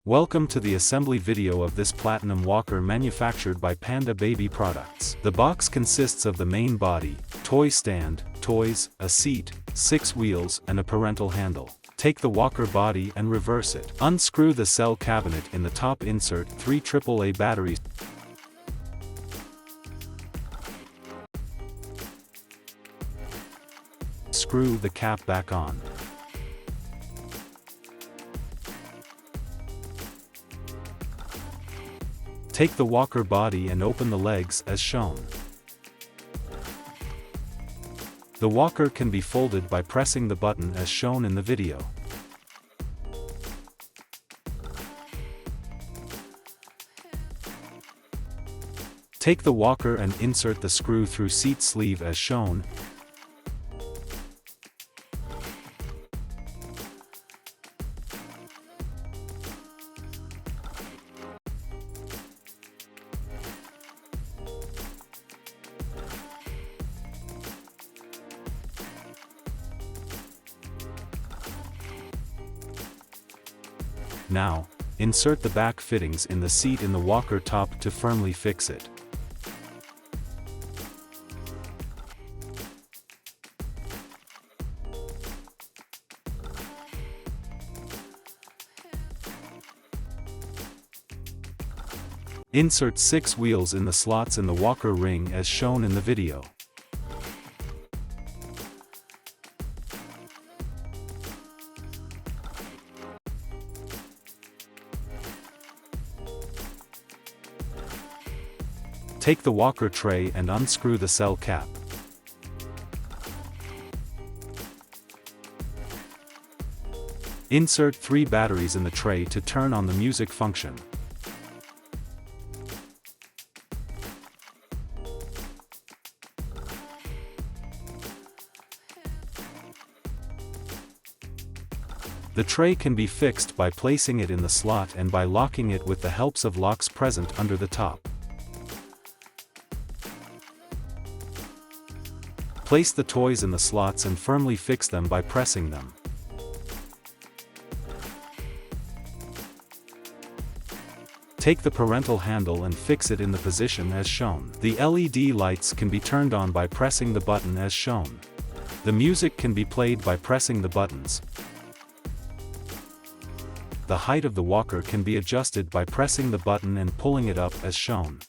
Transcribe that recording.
Welcome to the assembly video of this Platinum Walker manufactured by Panda Baby Products. The box consists of the main body, toy stand, toys, a seat, 6 wheels and a parental handle. Take the Walker body and reverse it. Unscrew the cell cabinet in the top, insert 3 AAA batteries. Screw the cap back on. Take the Walker body and open the legs as shown. The Walker can be folded by pressing the button as shown in the video. Take the Walker and insert the screw through seat sleeve as shown. Now, insert the back fittings in the seat in the Walker top to firmly fix it. Insert 6 wheels in the slots in the Walker ring as shown in the video. Take the Walker tray and unscrew the cell cap. Insert 3 batteries in the tray to turn on the music function. The tray can be fixed by placing it in the slot and by locking it with the helps of locks present under the top. Place the toys in the slots and firmly fix them by pressing them. Take the parental handle and fix it in the position as shown. The LED lights can be turned on by pressing the button as shown. The music can be played by pressing the buttons. The height of the Walker can be adjusted by pressing the button and pulling it up as shown.